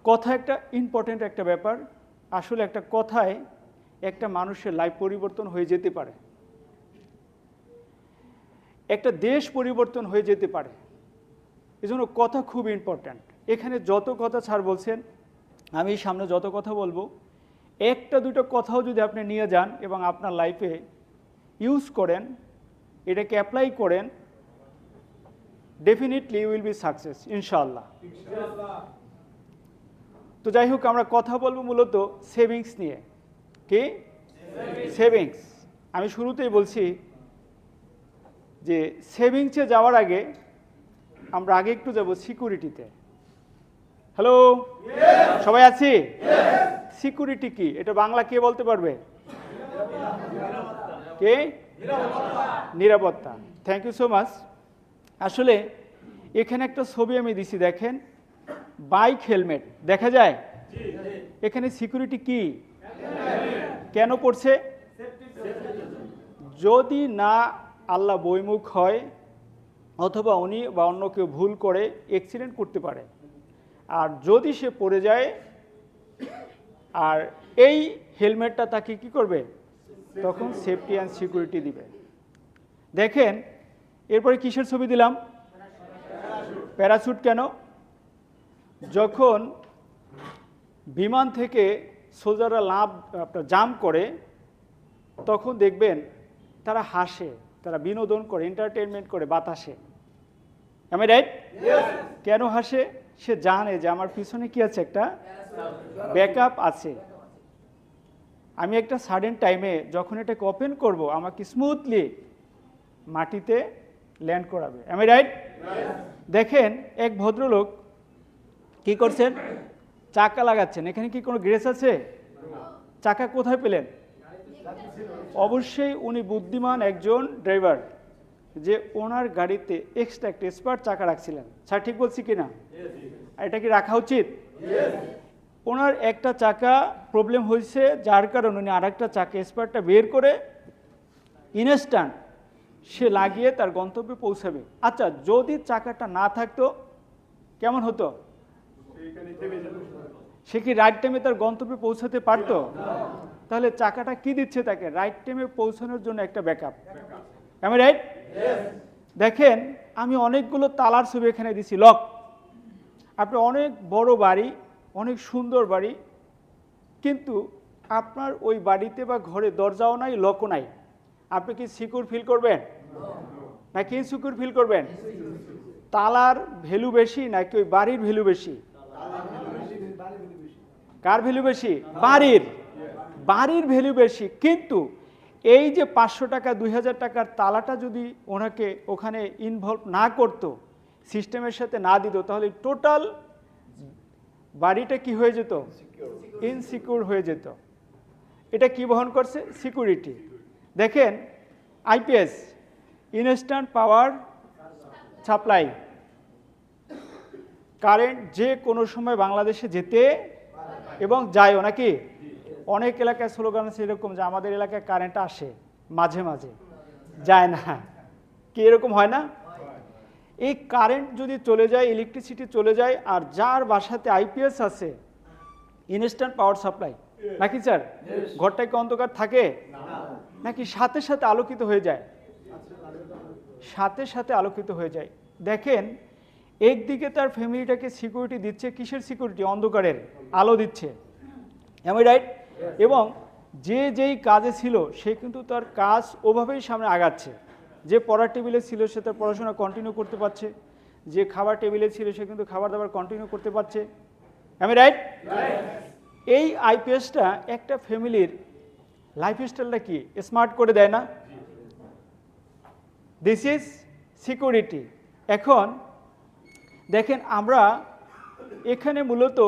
কথা একটা ইম্পর্টেন্ট একটা ব্যাপার। আসলে একটা কথায় একটা মানুষের লাইফ পরিবর্তন হয়ে যেতে পারে, একটা দেশ পরিবর্তন হয়ে যেতে পারে। এজন্য কথা খুব ইম্পর্ট্যান্ট। এখানে যত কথা স্যার বলছেন, আমি সামনে যত কথা বলবো, একটা দুটো কথাও যদি আপনি নিয়ে যান এবং আপনার লাইফে ইউজ করেন, এটাকে অ্যাপ্লাই করেন, definitely you will be success, ইনশাআল্লাহ। তো যাই হোক, আমরা কথা বলবো মূলত সেভিংস নিয়ে। কি সেভিংস? আমি শুরুতেই বলছি যে সেভিংসে যাওয়ার আগে আমরা আগে একটু যাব সিকিউরিটিতে। হ্যালো, সবাই আছি? সিকিউরিটি কি, এটা বাংলা কে বলতে পারবে? কে? নিরাপত্তা। Thank you so much. আসলে এখানে একটা ছবি আমি দিছি, দেখেন, বাইক হেলমেট দেখা যায়। এখানে সিকিউরিটি কি কেন পড়ছে? যদি না আল্লাহ বৈমুখ হয় অথবা উনি বা অন্য কেউ ভুল করে অ্যাক্সিডেন্ট করতে পারে, আর যদি সে পড়ে যায়, আর এই হেলমেটটা তাকে কি করবে? তখন সেফটি অ্যান্ড সিকিউরিটি দিবে। দেখেন, এরপরে কিসের ছবি দিলাম? প্যারাশুট। কেন? যখন বিমান থেকে সোলজাররা জাম্প করে, তখন দেখবেন তারা হাসে, তারা বিনোদন করে, এন্টারটেনমেন্ট করে বাতাসে। আমি রাইট? কেন হাসে? সে জানে যে আমার পিছনে কি আছে, একটা ব্যাকআপ আছে। আমি একটা সাডেন টাইমে যখন এটাকে ওপেন করব, আমাকে স্মুথলি মাটিতে ল্যান্ড করাবে। আমি রাইট? দেখেন, এক ভদ্রলোক কি করছেন? চাকা লাগাচ্ছেন। এখানে কি কোনো গ্রেস আছে? চাকা কোথায় পেলেন? অবশ্যই উনি বুদ্ধিমান একজন ড্রাইভার, যে ওনার গাড়িতে এক্সট্রা একটা স্পার চাকা রাখছিলেন। স্যার ঠিক বলছি কিনা? এটা কি রাখা উচিত? ওনার একটা চাকা প্রবলেম হয়েছে, যার কারণে উনি আরেকটা চাকা স্পারটা বের করে ইনস্ট্যান্ট সে লাগিয়ে তার গন্তব্যে পৌঁছাবে। আচ্ছা, যদি চাকাটা না থাকতো কেমন হতো? সে কি রাইট টাইমে তার গন্তব্যে পৌঁছাতে পারতো? তাহলে চাকাটা কি দিচ্ছে তাকে? রাইট টাইমে পৌঁছানোর জন্য একটা ব্যাকআপ। আমি রাইট? দেখেন, আমি অনেকগুলো তালার ছবি এখানে দিছি, লক। আপনি অনেক বড় বাড়ি, অনেক সুন্দর বাড়ি, কিন্তু আপনার ওই বাড়িতে বা ঘরে দরজাও নাই, লকও নাই, আপনি কি সিকিউর ফিল করবেন নাকি ইনসিকিউর ফিল করবেন? তালার ভ্যালু বেশি নাকি ওই বাড়ির ভ্যালু বেশি? কার ভ্যালু বেশি? বাড়ির। বাড়ির ভ্যালু বেশি। কিন্তু এই যে 500 টাকা 2000 টাকার তালাটা যদি ওনাকে ওখানে ইনভলভ না করত, সিস্টেমের সাথে না দিত, তাহলে টোটাল বাড়িটা কি হয়ে যেত? ইনসিকিউর হয়ে যেত। এটা কি বহন করছে? সিকিউরিটি। দেখেন, IPS, instant power supply. Current যে কোনো সময় বাংলাদেশে যেতে এবং যায়ও নাকি? অনেক এলাকায় স্লোগান আছে এরকম যে আমাদের এলাকায় কারেন্ট আসে, মাঝে মাঝে যায় না। কি এরকম হয় না? এই কারেন্ট যদি চলে যায়, ইলেকট্রিসিটি চলে যায়, আর যার বাসাতে আইপিএস আছে, ইনস্ট্যান্ট পাওয়ার সাপ্লাই, নাকি স্যার? ঘরটায় কি অন্ধকার থাকে নাকি সাথে সাথে আলোকিত হয়ে যায়? সাথে সাথে আলোকিত হয়ে যায়। দেখেন, একদিকে তার ফ্যামিলিটাকে সিকিউরিটি দিচ্ছে। কিসের সিকিউরিটি? অন্ধকারের আলো দিচ্ছে। আমি রাইট? এবং যে যেই কাজে ছিল সে কিন্তু তার কাজ ওভাবেই সামনে আগাচ্ছে। যে পড়ার টেবিলে ছিল সে তার পড়াশোনা কন্টিনিউ করতে পারছে, যে খাবার টেবিলে ছিল সে কিন্তু খাবার দাবার কন্টিনিউ করতে পারছে। আমি রাইট? এই আইপিএসটা একটা ফ্যামিলির লাইফস্টাইলটা কি স্মার্ট করে দেয় না? This is security. এখন দেখেন, আমরা এখানে মূলত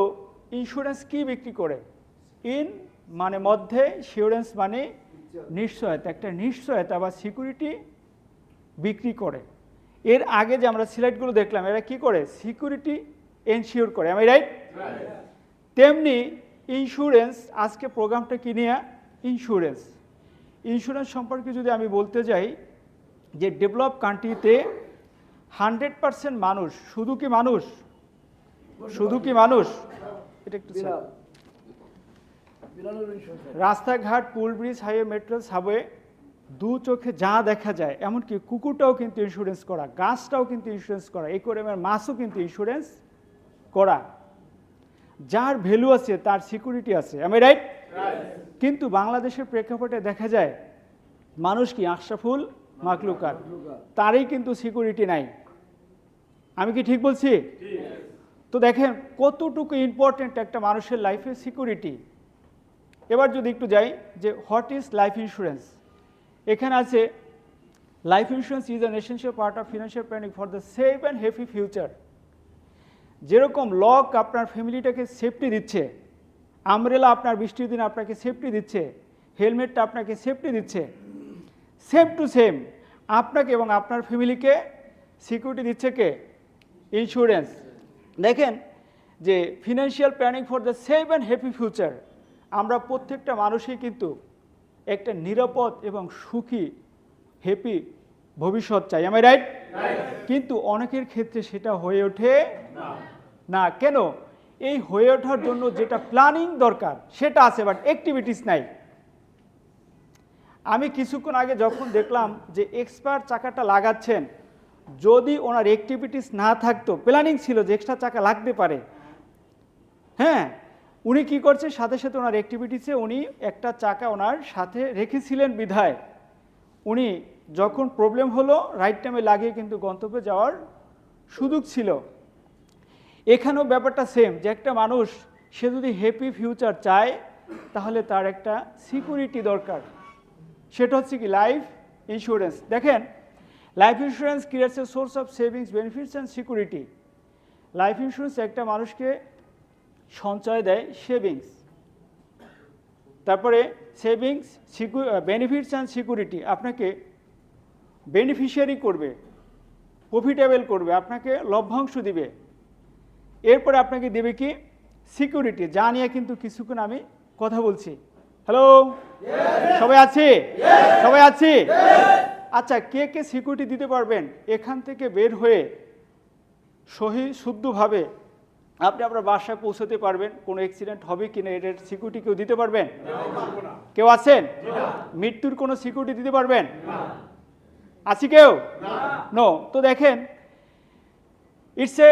ইন্স্যুরেন্স কি বিক্রি করে? ইন মানে মধ্যে, শিওরেন্স মানে নিশ্চয়তা, একটা নিশ্চয়তা বা সিকিউরিটি বিক্রি করে। এর আগে যে আমরা স্লাইডগুলো দেখলাম, এরা কি করে? সিকিউরিটি এনশিওর করে। আমি রাইট? তেমনি ইন্স্যুরেন্স, আজকে প্রোগ্রামটা কি নিয়ে? ইন্স্যুরেন্স। ইন্স্যুরেন্স সম্পর্কে যদি আমি বলতে যাই, যে ডেভেলপ কান্ট্রিতে 100% মানুষ, শুধু কি মানুষ? শুধু কি মানুষ? এটা একটু রাস্তাঘাট, পুল, ব্রিজ, হাইওয়ে, মেট্রো, সাবওয়ে, দু চোখে যা দেখা যায়, এমনকি কুকুরটাও কিন্তু ইন্স্যুরেন্স করা, গাছটাও কিন্তু ইন্স্যুরেন্স করা, অ্যাকোয়ারিয়ামের মাছও কিন্তু ইন্স্যুরেন্স করা। যার ভ্যালু আছে তার সিকিউরিটি আছে, আমি রাইট? কিন্তু বাংলাদেশের প্রেক্ষাপটে দেখা যায় মানুষ কি আশরাফুল মাখলুকাত, তারই কিন্তু সিকিউরিটি নাই। আমি কি ঠিক বলছি? তো দেখেন কতটুকু ইম্পর্টেন্ট একটা মানুষের লাইফে সিকিউরিটি। এবার যদি একটু যাই যে হোয়াট ইজ লাইফ ইন্স্যুরেন্স, এখানে আছে life insurance is an essential part of financial planning for the safe and happy future. যেরকম লক আপনার ফ্যামিলিটাকে সেফটি দিচ্ছে, আমব্রেলা আপনার বৃষ্টির দিন আপনাকে সেফটি দিচ্ছে, হেলমেটটা আপনাকে সেফটি দিচ্ছে, সেম টু সেম আপনাকে এবং আপনার ফ্যামিলিকে সিকিউরিটি দিচ্ছে কে? ইন্স্যুরেন্স। দেখেন যে financial planning for the safe and happy future, আমরা প্রত্যেকটা মানুষই কিন্তু একটা নিরাপদ এবং সুখী হ্যাপি ভবিষ্যৎ চাই, আমি রাইট? কিন্তু অনেকের ক্ষেত্রে সেটা হয়ে ওঠে না। কেন? এই হয়ে ওঠার জন্য যেটা প্ল্যানিং দরকার সেটা আছে, বাট অ্যাক্টিভিটিস নাই। আমি কিছুক্ষণ আগে যখন দেখলাম যে এক্সপার্ট চাকাটা লাগাচ্ছেন, যদি ওনার অ্যাক্টিভিটিস না থাকতো, প্ল্যানিং ছিল যে এক্সট্রা চাকা লাগতে পারে, হ্যাঁ, উনি কি করছে, সাথে সাথে ওনার অ্যাক্টিভিটিসে উনি একটা চাকা ওনার সাথে রেখেছিলেন বিধায় উনি যখন প্রবলেম হলো রাইট টাইমে লাগিয়ে কিন্তু গন্তব্যে যাওয়ার সুযোগ ছিল। এখানেও ব্যাপারটা সেম, যে একটা মানুষ সে যদি হ্যাপি ফিউচার চায় তাহলে তার একটা সিকিউরিটি দরকার, সেটা হচ্ছে কি লাইফ ইন্স্যুরেন্স। দেখেন life insurance creates a source of savings, benefits and security. Life insurance একটা মানুষকে সঞ্চয় দেয়, সেভিংস, তারপরে সেভিংস, বেনিফিটস অ্যান্ড সিকিউরিটি, আপনাকে বেনিফিশিয়ারি করবে, প্রফিটেবল করবে, আপনাকে লভ্যাংশ দিবে, এরপরে আপনাকে দেবে কি সিকিউরিটি, যা নিয়ে কিন্তু কিছুক্ষণ আমি কথা বলছি। হ্যালো, সবাই আছি? সবাই আছি? আচ্ছা, কে কে সিকিউরিটি দিতে পারবেন? এখান থেকে বের হয়ে সহি শুদ্ধভাবে আপনি আপনার বাসায় পৌঁছতে পারবেন, কোনো অ্যাক্সিডেন্ট হবে কিনা এটার সিকিউরিটি কেউ দিতে পারবেন? কেউ আছেন? মৃত্যুর কোনো সিকিউরিটি দিতে পারবেন? আছে কেউ? নো। তো দেখেন it's a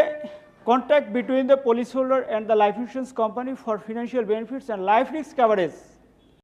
contract between the policy holder and the life insurance company for financial benefits and life risk coverage.